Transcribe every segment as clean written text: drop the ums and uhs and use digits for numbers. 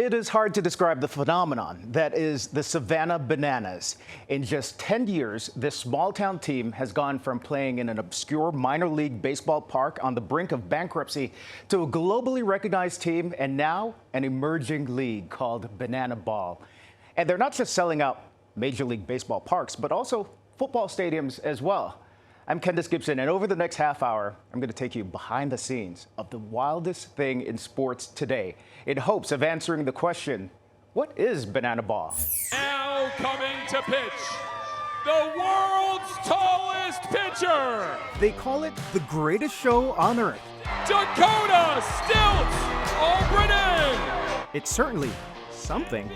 It is hard to describe the phenomenon that is the Savannah Bananas. In just 10 years, this small-town team has gone from playing in an obscure minor league baseball park on the brink of bankruptcy to a globally recognized team and now an emerging league called Banana Ball. And they're not just selling out Major League Baseball parks, but also football stadiums as well. I'm Candace Gibson, and over the next half hour, I'm going to take you behind the scenes of the wildest thing in sports today in hopes of answering the question, what is Banana Ball? Now coming to pitch, the world's tallest pitcher. They call it the greatest show on earth. Dakota Stilts Albritton. It's certainly something.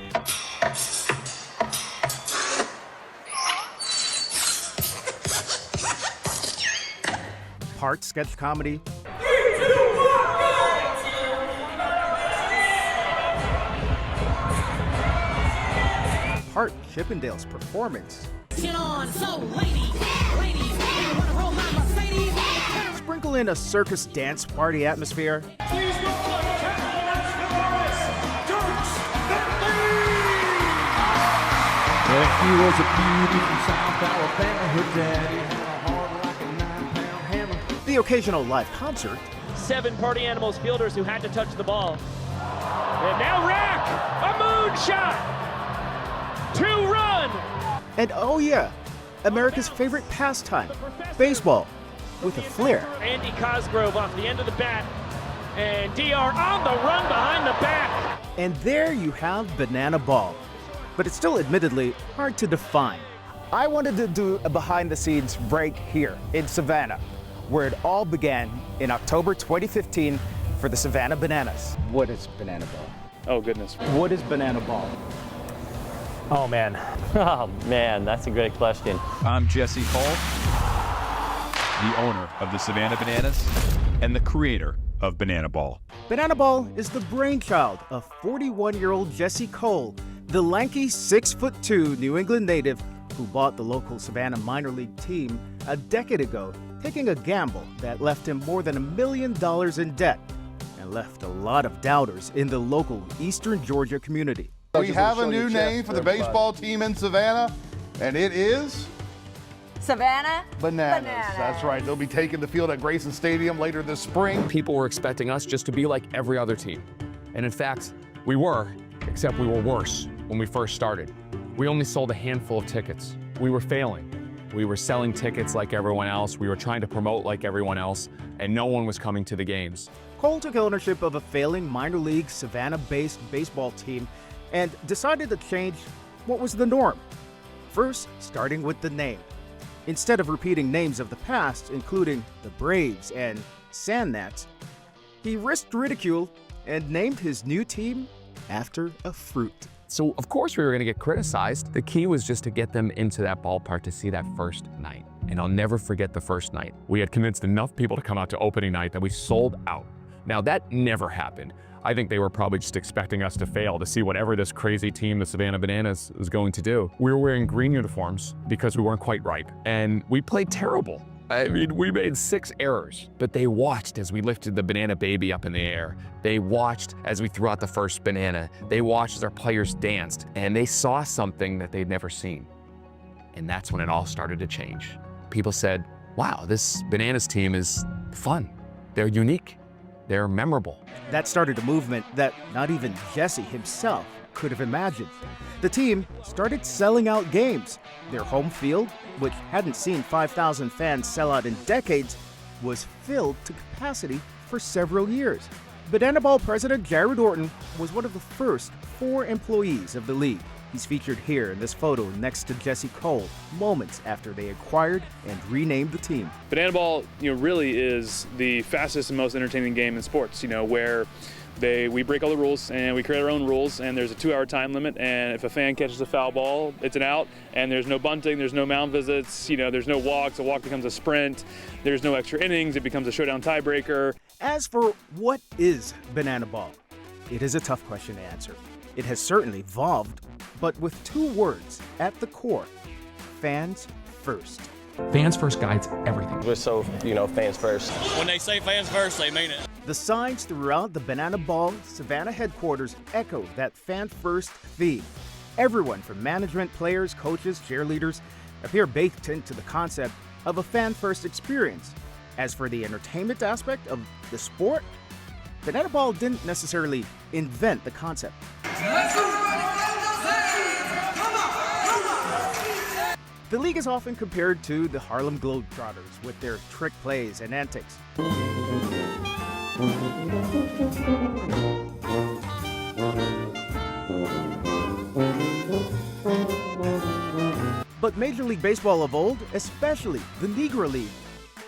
Part sketch comedy, part Chippendale's performance, sprinkle in a circus dance party atmosphere, Please welcome He was a beauty from South Alabama. Her daddy had a heart like a 9-pound hammer. the occasional live concert, 7 party animals fielders who had to touch the ball. And now Rack, a moonshot, 2-run. and oh yeah, America's favorite pastime, baseball, with a flair. Andy Cosgrove off the end of the bat, and DR on the run behind the back. And there you have Banana Ball. But it's still admittedly hard to define. I wanted to do a behind the scenes right here in Savannah, where it all began in October 2015 for the Savannah Bananas. What is Banana Ball? Oh, goodness. What is Banana Ball? Oh man. Oh man, that's a great question. I'm Jesse Cole, the owner of the Savannah Bananas and the creator of Banana Ball. Banana Ball is the brainchild of 41-year-old Jesse Cole, the lanky 6'2" New England native who bought the local Savannah minor league team a decade ago, taking a gamble that left him more than $1 million in debt and left a lot of doubters in the local Eastern Georgia community. We have a new name for the baseball team in Savannah, and it is Savannah Bananas. That's right. They'll be taking the field at Grayson Stadium later this spring. People were expecting us just to be like every other team. And in fact, we were, except we were worse when we first started. We only sold a handful of tickets. We were failing. We were selling tickets like everyone else. We were trying to promote like everyone else, and no one was coming to the games. Cole took ownership of a failing minor league Savannah-based baseball team and decided to change what was the norm. First, starting with the name. Instead of repeating names of the past, including the Braves and Sand Gnats, he risked ridicule and named his new team after a fruit. So of course we were gonna get criticized. The key was just to get them into that ballpark to see that first night. And I'll never forget the first night. We had convinced enough people to come out to opening night that we sold out. Now that never happened. I think they were probably just expecting us to fail to see whatever this crazy team, the Savannah Bananas, was going to do. We were wearing green uniforms because we weren't quite ripe, and we played terrible. I mean, we made 6 errors, but they watched as we lifted the banana baby up in the air. They watched as we threw out the first banana. They watched as our players danced, and they saw something that they'd never seen. And that's when it all started to change. People said, wow, this Bananas team is fun. They're unique. They're memorable. That started a movement that not even Jesse himself could have imagined. The team started selling out games. Their home field, which hadn't seen 5,000 fans sell out in decades, was filled to capacity for several years. Banana Ball president Jared Orton was one of the first 4 employees of the league. He's featured here in this photo next to Jesse Cole, moments after they acquired and renamed the team. Banana Ball, really is the fastest and most entertaining game in sports, where we break all the rules and we create our own rules, and there's a 2-hour time limit, and if a fan catches a foul ball, it's an out, and there's no bunting, there's no mound visits, there's no walks, a walk becomes a sprint, there's no extra innings, it becomes a showdown tiebreaker. As for what is Banana Ball, it is a tough question to answer. It has certainly evolved, but with 2 words at the core: fans first. Fans first guides everything. We're so, fans first. When they say fans first, they mean it. The signs throughout the Banana Ball Savannah headquarters echo that fan-first theme. Everyone from management, players, coaches, cheerleaders appear baked into the concept of a fan-first experience. As for the entertainment aspect of the sport, Banana Ball didn't necessarily invent the concept. The league is often compared to the Harlem Globetrotters with their trick plays and antics. But Major League Baseball of old, especially the Negro League,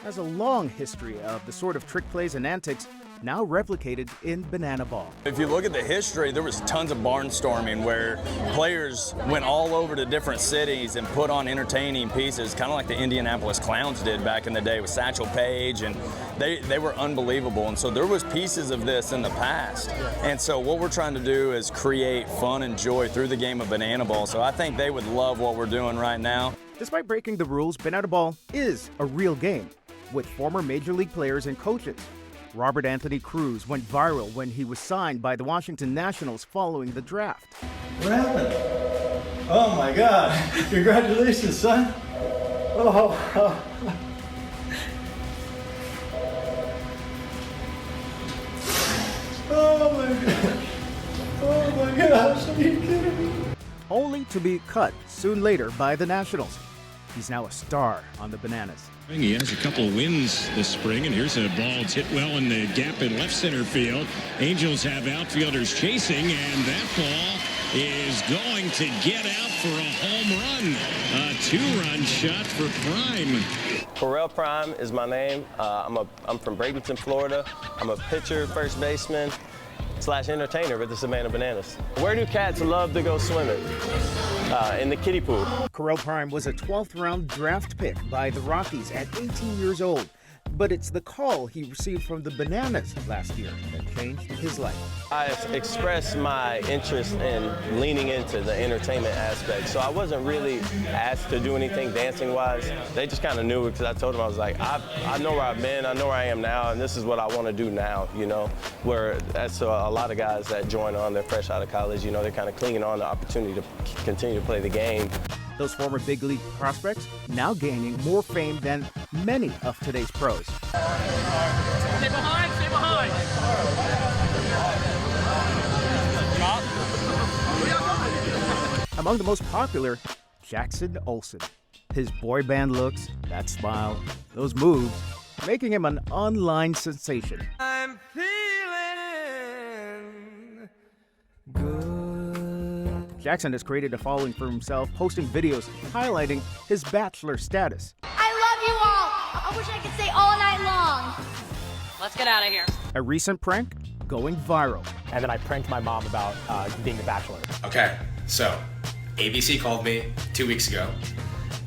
has a long history of the sort of trick plays and antics now replicated in Banana Ball. If you look at the history, there was tons of barnstorming where players went all over to different cities and put on entertaining pieces, kind of like the Indianapolis Clowns did back in the day with Satchel Paige, and they were unbelievable. And so there was pieces of this in the past. And so what we're trying to do is create fun and joy through the game of Banana Ball. So I think they would love what we're doing right now. Despite breaking the rules, Banana Ball is a real game with former Major League players and coaches. Robert Anthony Cruz went viral when he was signed by the Washington Nationals following the draft. What happened? Oh my God. Congratulations, son. Oh. Oh my God. Oh my gosh, are you kidding me? Only to be cut soon later by the Nationals. He's now a star on the Bananas. He has a couple of wins this spring, and here's a ball. It's hit well in the gap in left center field. Angels have outfielders chasing, and that ball is going to get out for a home run. A 2-run shot for Prime. Correll Prime is my name. I'm from Bradenton, Florida. I'm a pitcher, first baseman, / entertainer with the Savannah Bananas. Where do cats love to go swimming? In the kiddie pool. Correll Prime was a 12th round draft pick by the Rockies at 18 years old. But it's the call he received from the Bananas last year that changed his life. I expressed my interest in leaning into the entertainment aspect, so I wasn't really asked to do anything dancing-wise. They just kind of knew it because I told them, I was like, I know where I've been, I know where I am now, and this is what I want to do now, you know, where that's a lot of guys that join on, they're fresh out of college, you know, they're kind of clinging on the opportunity to continue to play the game. Those former big league prospects now gaining more fame than many of today's pros. Stay behind, stay behind. Among the most popular, Jackson Olsen. His boy band looks, that smile, those moves, making him an online sensation. I'm feeling good. Jackson has created a following for himself, posting videos highlighting his bachelor status. I love you all. I wish I could stay all night long. Let's get out of here. A recent prank going viral. And then I pranked my mom about being a bachelor. Okay, so ABC called me 2 weeks ago,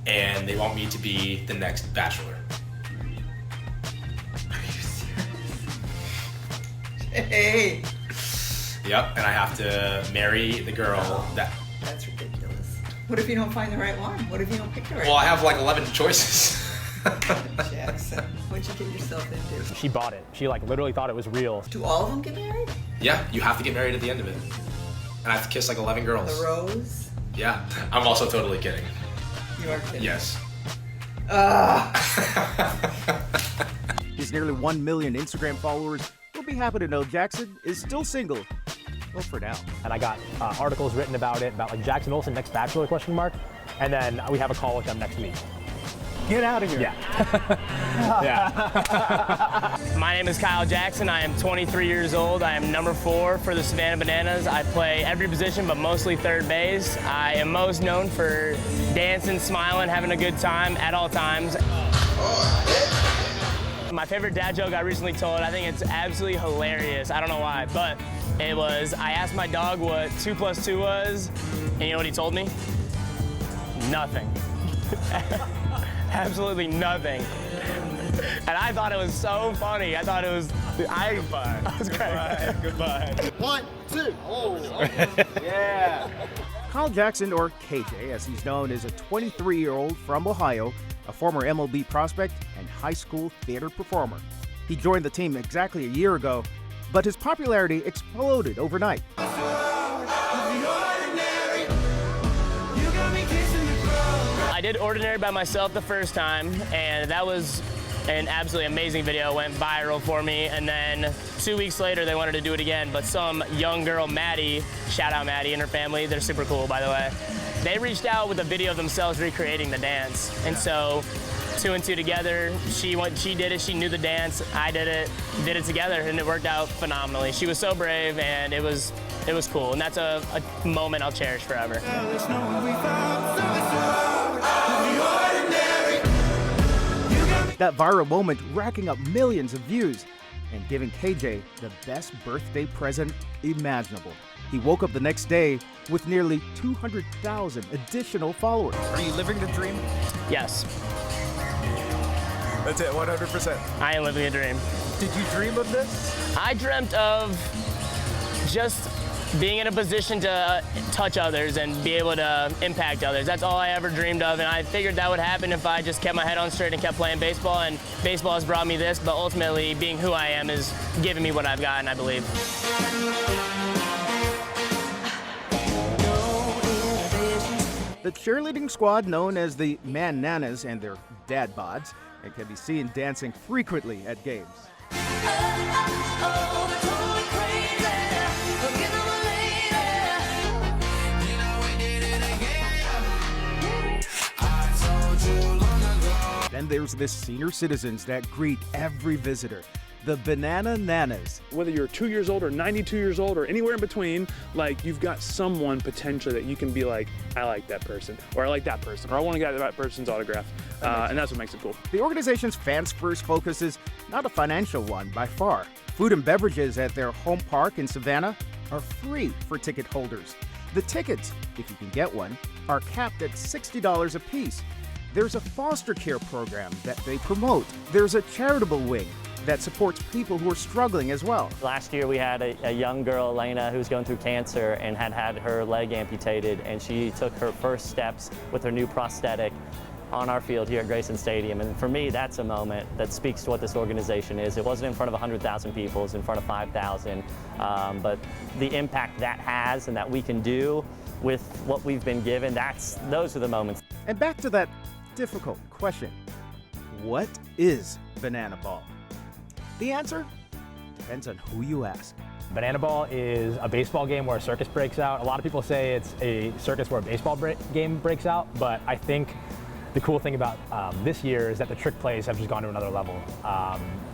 and they want me to be the next bachelor. Are you serious? Hey. Yep, and I have to marry the girl that... That's ridiculous. What if you don't find the right one? What if you don't pick the right Well, I have like 11 choices. Jackson, what'd you get yourself into? She bought it. She like literally thought it was real. Do all of them get married? Yeah, you have to get married at the end of it. And I have to kiss like 11 girls. The rose? Yeah, I'm also totally kidding. You are kidding. Yes. His nearly 1 million Instagram followers will be happy to know Jackson is still single. Well, for now. And I got articles written about it, about like Jackson Olsen, next bachelor, ? And then we have a call with them next week. Get out of here. Yeah. Yeah. My name is Kyle Jackson. I am 23 years old. I am number 4 for the Savannah Bananas. I play every position, but mostly third base. I am most known for dancing, smiling, having a good time at all times. My favorite dad joke I recently told, I think it's absolutely hilarious. I don't know why, but it was, I asked my dog what 2 + 2 was, and you know what he told me? Nothing. Absolutely nothing. And I thought it was so funny. I thought it was, I was great. Goodbye. 1, 2. Oh, Yeah. Kyle Jackson, or KJ as he's known, is a 23-year-old from Ohio, a former MLB prospect and high school theater performer. He joined the team exactly a year ago, but his popularity exploded overnight. I did Ordinary by myself the first time, and that was an absolutely amazing video. It went viral for me, and then 2 weeks later they wanted to do it again, but some young girl, Maddie, shout out Maddie and her family, they're super cool by the way, they reached out with a video of themselves recreating the dance. And so 2 and 2 together, she did it, she knew the dance, I did it together, and it worked out phenomenally. She was so brave, and it was cool, and that's a moment I'll cherish forever. That viral moment racking up millions of views and giving KJ the best birthday present imaginable. He woke up the next day with nearly 200,000 additional followers. Are you living the dream? Yes. That's it, 100%. I am living a dream. Did you dream of this? I dreamt of just being in a position to touch others and be able to impact others. That's all I ever dreamed of, and I figured that would happen if I just kept my head on straight and kept playing baseball, and baseball has brought me this, but ultimately being who I am is giving me what I've gotten, I believe. The cheerleading squad, known as the Bananas and their dad bods, and can be seen dancing frequently at games. Then there's the senior citizens that greet every visitor, the Banana Nanas. Whether you're 2 years old or 92 years old or anywhere in between, like you've got someone potentially that you can be like, I like that person, or I like that person, or I want to get that person's autograph, and that's what makes it cool. The organization's Fans First focus is not a financial one by far. Food and beverages at their home park in Savannah are free for ticket holders. The tickets, if you can get one, are capped at $60 a piece. There's a foster care program that they promote. There's a charitable wing that supports people who are struggling as well. Last year we had a young girl, Elena, who's going through cancer and had her leg amputated, and she took her first steps with her new prosthetic on our field here at Grayson Stadium. And for me, that's a moment that speaks to what this organization is. It wasn't in front of 100,000 people, it was in front of 5,000. But the impact that has and that we can do with what we've been given, those are the moments. And back to that difficult question. What is banana ball? The answer depends on who you ask. Banana ball is a baseball game where a circus breaks out. A lot of people say it's a circus where a baseball game breaks out, but I think the cool thing about this year is that the trick plays have just gone to another level.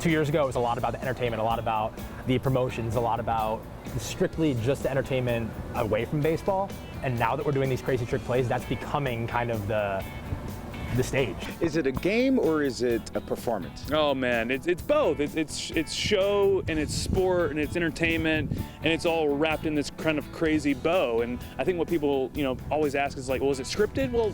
2 years ago, it was a lot about the entertainment, a lot about the promotions, a lot about strictly just the entertainment away from baseball. And now that we're doing these crazy trick plays, that's becoming kind of the stage. Is it a game or is it a performance? Oh man, it's both. It's show and it's sport and it's entertainment, and it's all wrapped in this kind of crazy bow. And I think what people always ask is like, well, is it scripted? Well,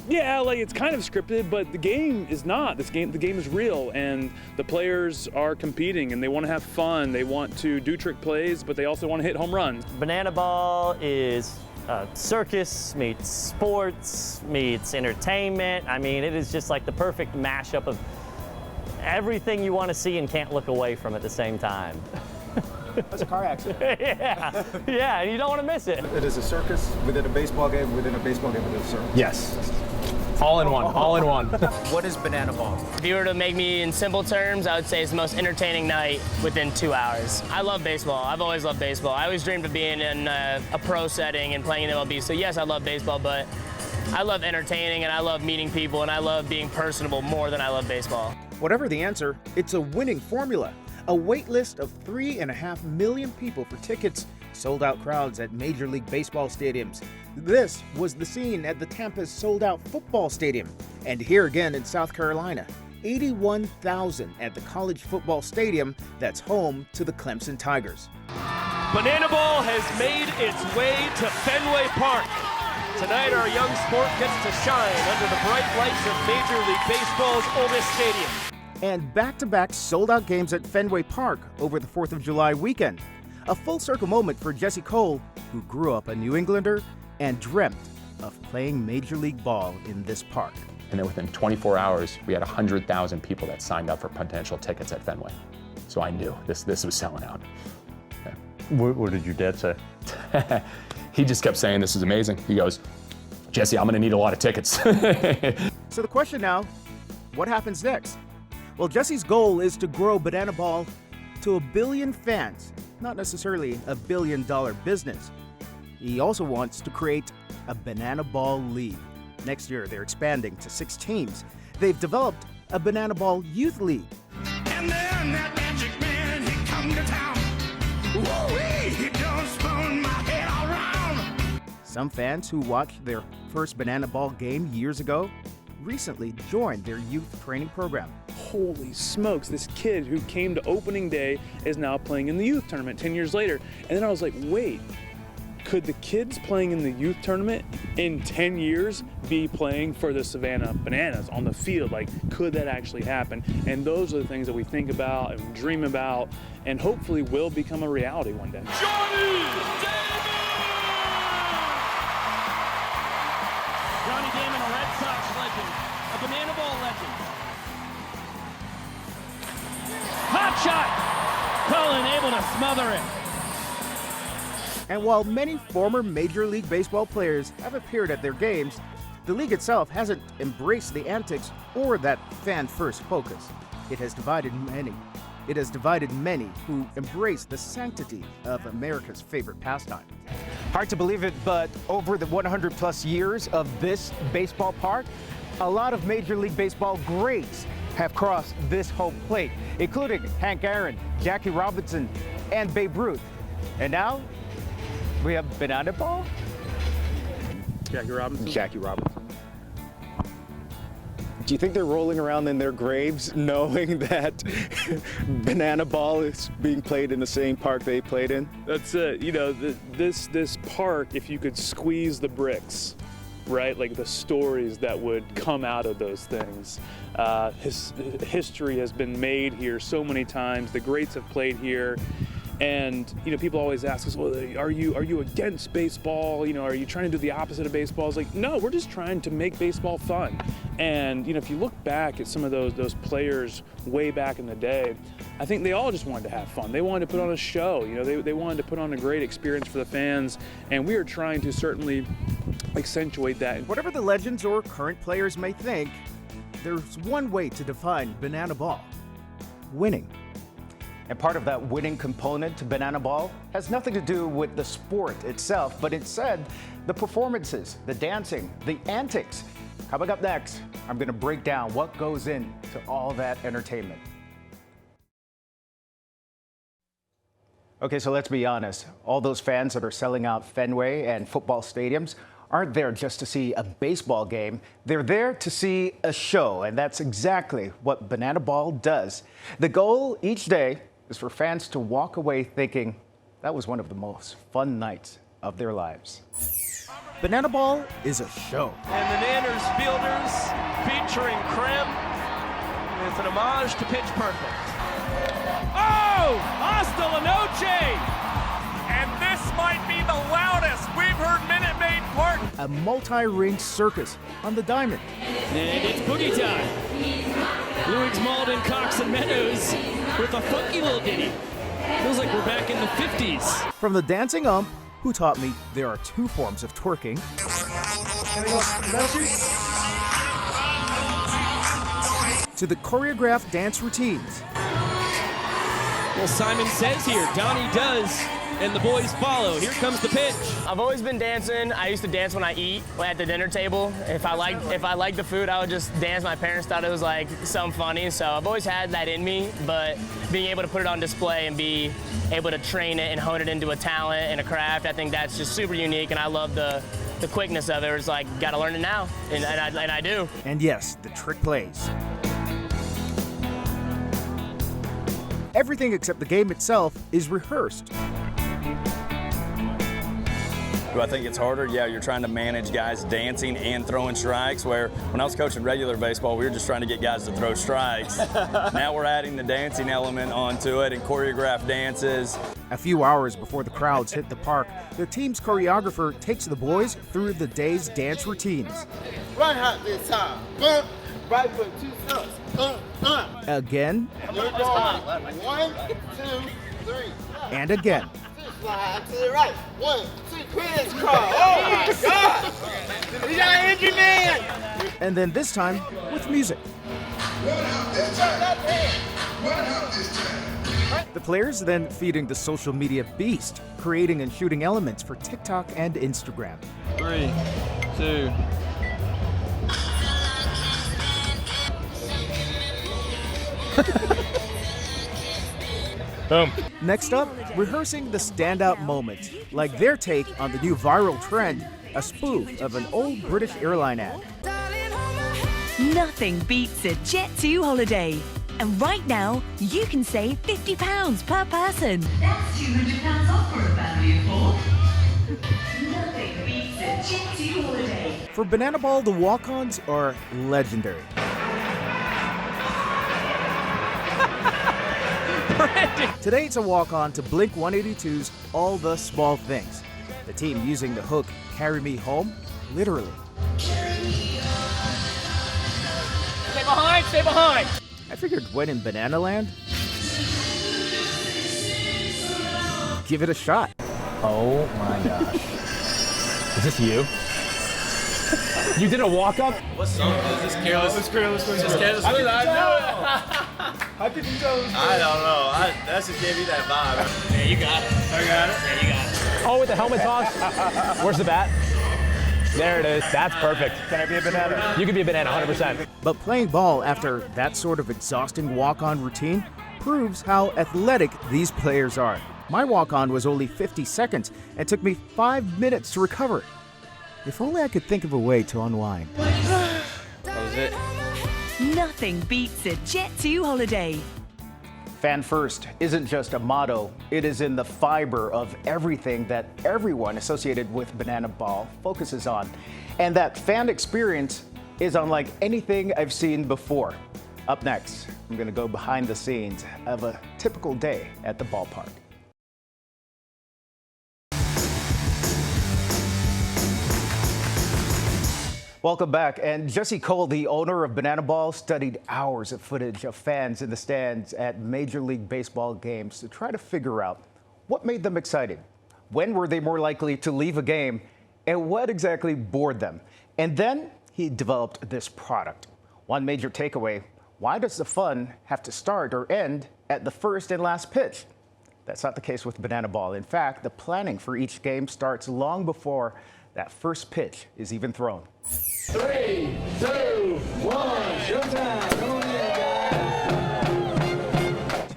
yeah, like it's kind of scripted, but the game is not. The game is real, and the players are competing and they want to have fun. They want to do trick plays, but they also want to hit home runs. Banana ball is circus meets sports meets entertainment. I mean, it is just like the perfect mashup of everything you want to see and can't look away from at the same time. That's a car accident. Yeah, and you don't want to miss it. It is a circus within a baseball game, within a baseball game within a circus. Yes. All in one, all in one. What is banana ball? If you were to make me in simple terms, I would say it's the most entertaining night within 2 hours. I love baseball. I've always loved baseball. I always dreamed of being in a pro setting and playing in MLB. So yes, I love baseball, but I love entertaining and I love meeting people and I love being personable more than I love baseball. Whatever the answer, it's a winning formula. A wait list of 3.5 million people for tickets, sold-out crowds at Major League Baseball stadiums. This was the scene at the Tampa's sold-out football stadium. And here again in South Carolina, 81,000 at the college football stadium that's home to the Clemson Tigers. Banana ball has made its way to Fenway Park. Tonight our young sport gets to shine under the bright lights of Major League Baseball's oldest stadium. And back-to-back sold-out games at Fenway Park over the 4th of July weekend. A full-circle moment for Jesse Cole, who grew up a New Englander and dreamt of playing Major League ball in this park. And then within 24 hours, we had 100,000 people that signed up for potential tickets at Fenway. So I knew this was selling out. Yeah. What did your dad say? He just kept saying this is amazing. He goes, Jesse, I'm gonna need a lot of tickets. So the question now, what happens next? Well, Jesse's goal is to grow Banana Ball to 1 billion fans, not necessarily a $1 billion business. He also wants to create a Banana Ball League. Next year, they're expanding to 6 teams. They've developed a Banana Ball Youth League. And then that magic man, he come to town. Woo-wee, he done spun my head all round. Some fans who watched their first Banana Ball game years ago recently joined their youth training program. Holy smokes, this kid who came to opening day is now playing in the youth tournament 10 years later. And then I was like, wait, could the kids playing in the youth tournament in 10 years be playing for the Savannah Bananas on the field? Like, could that actually happen? And those are the things that we think about and dream about and hopefully will become a reality one day. Johnny Damon, a Red Sox legend, a Banana Ball legend. Hot shot! Cullen able to smother it. And while many former Major League Baseball players have appeared at their games, the league itself hasn't embraced the antics or that fan-first focus. It has divided many. It has divided many who embrace the sanctity of America's favorite pastime. Hard to believe it, but over the 100-plus years of this baseball park, a lot of Major League Baseball greats have crossed this home plate, including Hank Aaron, Jackie Robinson, and Babe Ruth. And now, we have Banana Ball? Jackie Robinson? Jackie Robinson. Do you think they're rolling around in their graves knowing that Banana Ball is being played in the same park they played in? That's it. You know, this park, if you could squeeze the bricks, right? Like the stories that would come out of those things. History has been made here so many times. The greats have played here. And, you know, people always ask us, well, are you against baseball? You know, are you trying to do the opposite of baseball? It's like, no, we're just trying to make baseball fun. And, you know, if you look back at some of those players way back in the day, I think they all just wanted to have fun. They wanted to put on a show. You know, they wanted to put on a great experience for the fans. And we are trying to certainly accentuate that. Whatever the legends or current players may think, there's one way to define Banana Ball: winning. And part of that winning component to Banana Ball has nothing to do with the sport itself, but instead the performances, the dancing, the antics. Coming up next, I'm going to break down what goes into all that entertainment. Okay, so let's be honest. All those fans that are selling out Fenway and football stadiums aren't there just to see a baseball game. They're there to see a show, and that's exactly what Banana Ball does. The goal each day is for fans to walk away thinking that was one of the most fun nights of their lives. Banana Ball is a show. And the Nanners Fielders featuring Krem. It's an homage to Pitch Perfect. Oh! Hasta la noche! And this might be the loudest we've heard Minute Maid Park. A multi-ring circus on the diamond. And it's boogie time. Louis Malden, Cox, and Meadows with a funky little ditty. Feels like we're back in the 50s. From the dancing ump, who taught me there are 2 forms of twerking, to the choreographed dance routines. Well, Simon says here, Donnie does, and the boys follow. Here comes the pitch. I've always been dancing. I used to dance when I eat at the dinner table. If I liked the food, I would just dance. My parents thought it was like something funny, so I've always had that in me. But being able to put it on display and be able to train it and hone it into a talent and a craft, I think that's just super unique, and I love the quickness of it. It's like, gotta learn it now, and I do. And yes, the trick plays. Everything except the game itself is rehearsed. Do I think it's harder? Yeah, you're trying to manage guys dancing and throwing strikes, where when I was coaching regular baseball, we were just trying to get guys to throw strikes. Now we're adding the dancing element onto it and choreographed dances. A few hours before the crowds hit the park, the team's choreographer takes the boys through the day's dance routines. Right hop this time. Bump. Right foot 2 steps. Again. You're going 1, 2, 3. And again. Slide to the right. 1, 2, crisscross. Oh my God! We got an injured man! And then this time with music. The players then feeding the social media beast, creating and shooting elements for TikTok and Instagram. 3, 2. Boom. Next up, rehearsing the standout moments, like their take on the new viral trend, a spoof of an old British airline ad. Nothing beats a Jet2 holiday. And right now, you can save £50 per person. That's £200 off for a family of 4. Nothing beats a Jet2 holiday. For Banana Ball, the walk-ons are legendary. Today it's a walk-on to Blink-182's All the Small Things. The team using the hook Carry Me Home, literally. Stay behind, stay behind. I figured when in Banana Land, give it a shot. Oh my gosh. Is this you? You did a walk-up? What song is this? Careless? It's Careless Whisper. Just Careless Whisper. I know it. I think he knows. I don't know. That just gave me that vibe. Yeah, you got it. I got it. Yeah, you got it. Oh, with the helmet toss? Where's the bat? There it is. That's perfect. Can I be a banana? You can be a banana, 100%. But playing ball after that sort of exhausting walk-on routine proves how athletic these players are. My walk-on was only 50 seconds and took me 5 minutes to recover. If only I could think of a way to unwind. That was it. Nothing beats a Jet2 holiday. Fan first isn't just a motto, it is in the fiber of everything that everyone associated with Banana Ball focuses on. And that fan experience is unlike anything I've seen before. Up next, I'm going to go behind the scenes of a typical day at the ballpark. Welcome back. And Jesse Cole, the owner of Banana Ball, studied hours of footage of fans in the stands at Major League Baseball games to try to figure out what made them excited, when were they more likely to leave a game, and what exactly bored them. And then he developed this product. One major takeaway: why does the fun have to start or end at the first and last pitch? That's not the case with Banana Ball. In fact, the planning for each game starts long before that first pitch is even thrown. 3, 2, 1, showtime.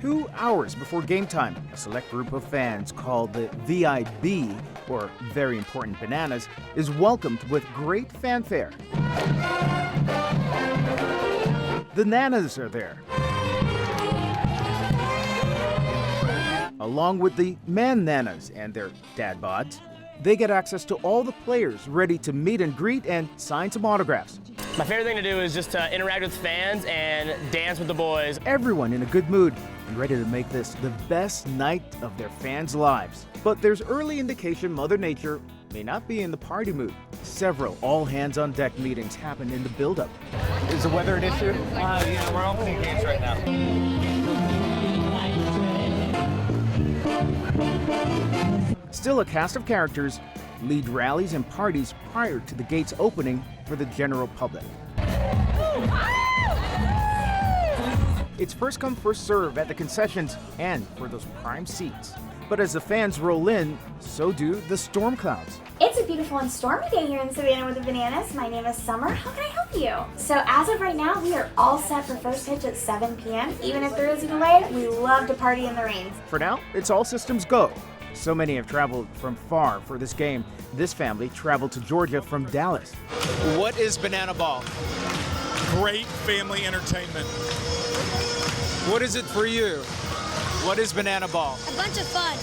2 hours before game time, a select group of fans called the VIB, or Very Important Bananas, is welcomed with great fanfare. The Nanas are there, along with the Man Nanas and their dad bods. They get access to all the players ready to meet and greet and sign some autographs. My favorite thing to do is just to interact with fans and dance with the boys. Everyone in a good mood and ready to make this the best night of their fans' lives. But there's early indication Mother Nature may not be in the party mood. Several all-hands-on-deck meetings happen in the build-up. Is the weather an issue? Yeah, we're opening games right now. Still, a cast of characters lead rallies and parties prior to the gates opening for the general public. It's first come, first serve at the concessions and for those prime seats. But as the fans roll in, so do the storm clouds. It's a beautiful and stormy day here in Savannah with the Bananas. My name is Summer. How can I help you? So as of right now, we are all set for first pitch at 7 p.m. Even if there is a delay, we love to party in the rain. For now, it's all systems go. So many have traveled from far for this game. This family traveled to Georgia from Dallas. What is Banana Ball? Great family entertainment. What is it for you? What is Banana Ball? A bunch of fun.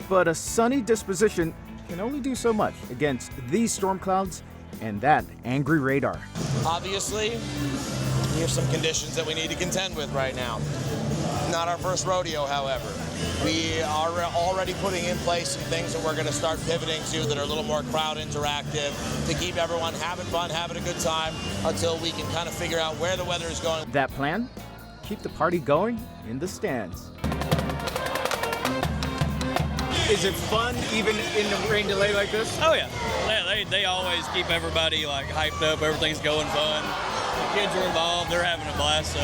But a sunny disposition can only do so much against these storm clouds and that angry radar. Obviously, here's some conditions that we need to contend with right now. Not our first rodeo, however. We are already putting in place some things that we're going to start pivoting to that are a little more crowd interactive to keep everyone having fun, having a good time until we can kind of figure out where the weather is going. That plan? Keep the party going in the stands. Is it fun even in a rain delay like this? Oh yeah, they always keep everybody like hyped up. Everything's going fun. The kids are involved. They're having a blast. So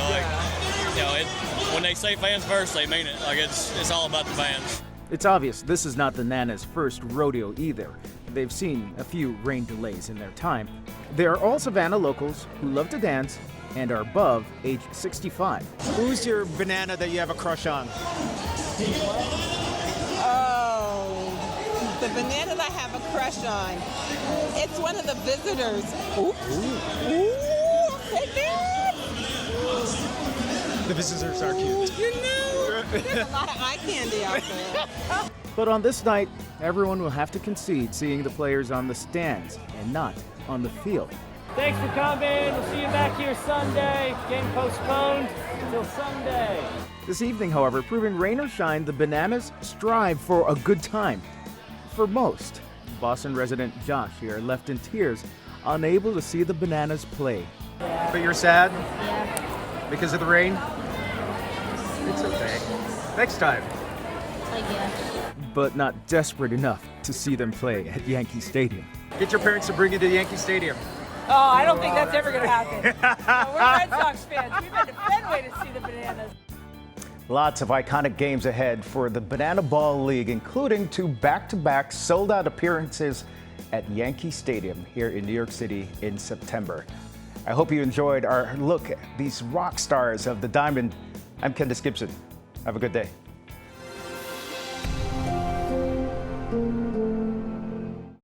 when they say fans first, they mean it. Like it's all about the fans. It's obvious this is not the Nana's first rodeo either. They've seen a few rain delays in their time. They are all Savannah locals who love to dance and are above age 65. Who's your banana that you have a crush on? The banana that I have a crush on. It's one of the visitors. Ooh. The visitors are cute. You know, there's a lot of eye candy out there. But on this night, everyone will have to concede seeing the players on the stands and not on the field. Thanks for coming. We'll see you back here Sunday. Game postponed until Sunday. This evening, however, proving rain or shine, the Bananas strive for a good time. For most, Boston resident Josh here left in tears, unable to see the Bananas play. But you're sad? Yeah. Because of the rain? It's okay. Next time. I guess. But not desperate enough to see them play at Yankee Stadium. Get your parents to bring you to Yankee Stadium. Oh, I don't think that's ever going to happen. We're Red Sox fans. We've been to Fenway to see the Bananas. Lots of iconic games ahead for the Banana Ball League, including 2 back-to-back sold-out appearances at Yankee Stadium here in New York City in September. I hope you enjoyed our look at these rock stars of the Diamond. I'm Candace Gibson. Have a good day.